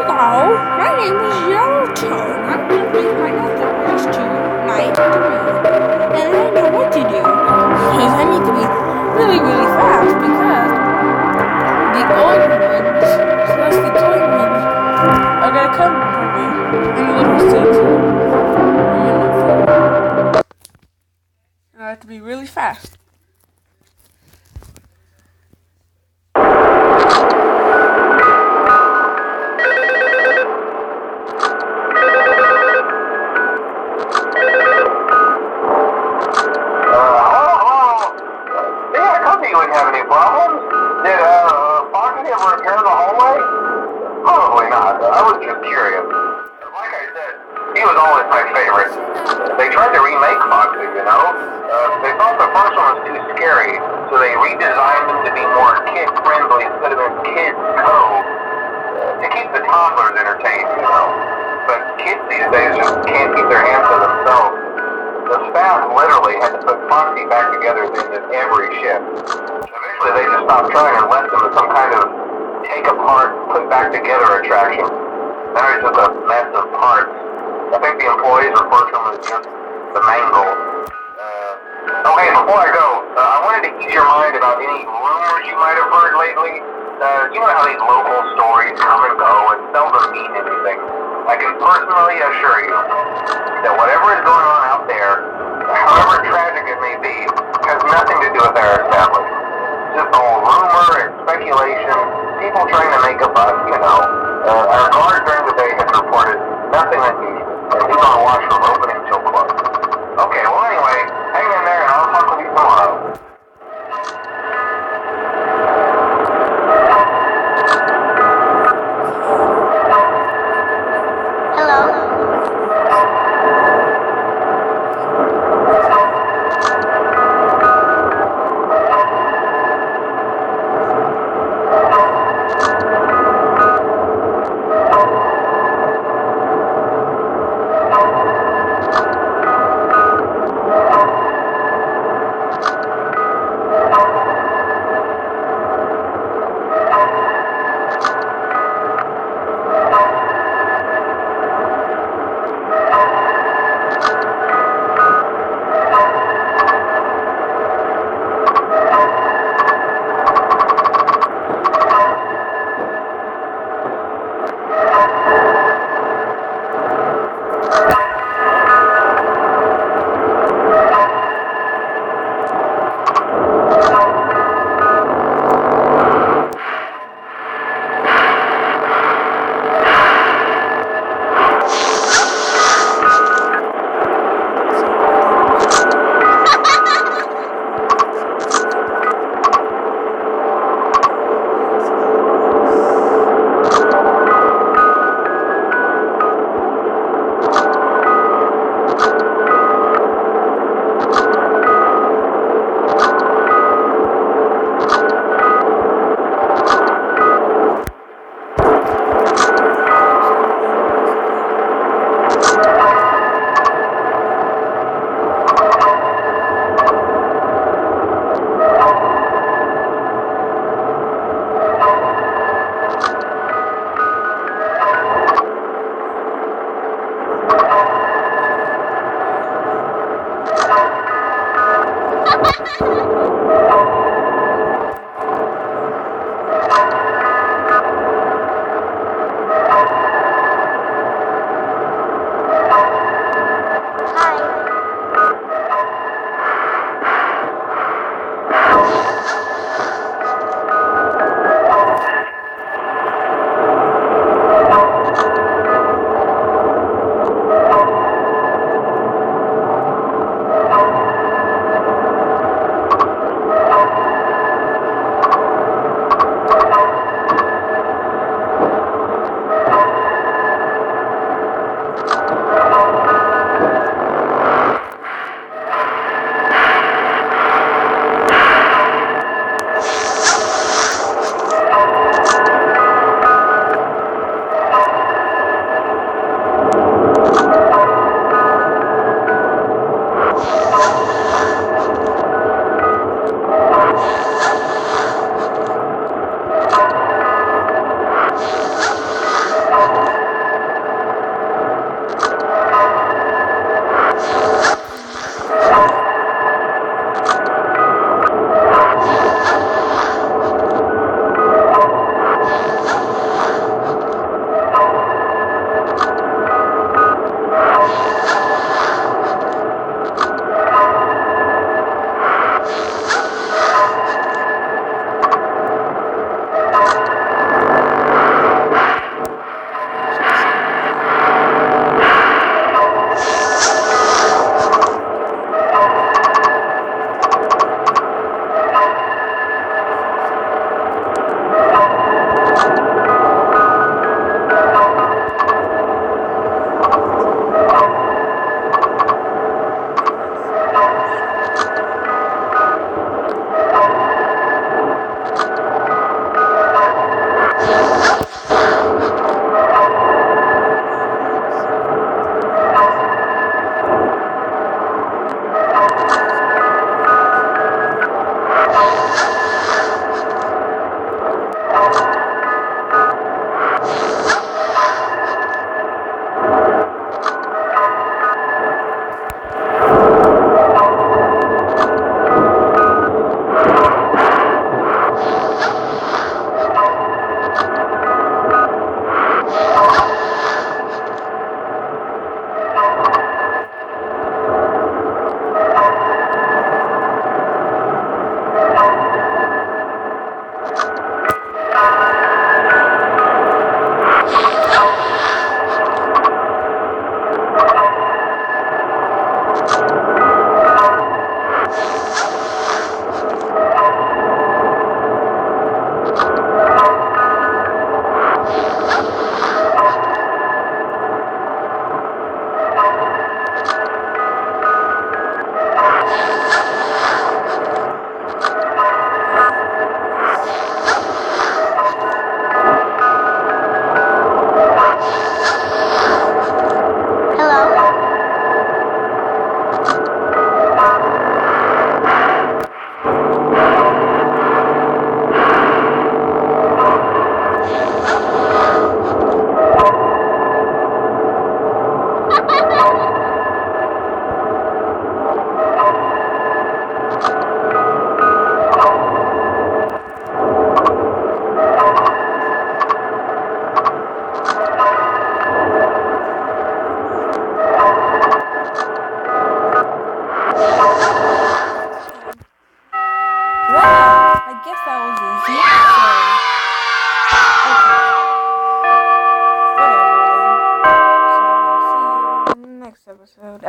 Hello, my name is Yellow Toad. I'm going to read my alphabets to my three. And I know what to do. Because I need to be really, really fast because the old ones, plus the toy ones, are going to come for me. I'm a little sick, so I'm in no fear. I have to be really fast. Wouldn't have any problems. Did Foxy ever repair the hallway? Probably not. I was just curious. Like I said, he was always my favorite. They tried to remake Foxy, you know? They thought the first one was too scary, so they redesigned him to be more kid-friendly instead of in Kids Cove to keep the toddlers entertained, you know? But kids these days just can't keep their hands to themselves. The staff literally had to put Foxy back together at the end of every shift. Eventually they just stopped trying and left him as some kind of take apart, put back together attraction. Now he's just a mess of parts. I think the employees refer to him as just the mangle. Okay, before I go, I wanted to ease your mind about any rumors you might have heard lately. You know how these local stories come and go and seldom mean anything. I can personally assure you that whatever is going on out there, however tragic it may be, has nothing to do with our establishment. Just all rumor and speculation, people trying to make a buck, you know. Our guard during the day has reported nothing unusual, and he's on watch from opening till close. Okay, well anyway, hang in there and I'll talk with you tomorrow.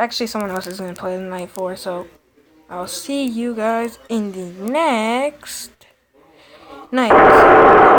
Actually, someone else is going to play the night 4, so I'll see you guys in the next night.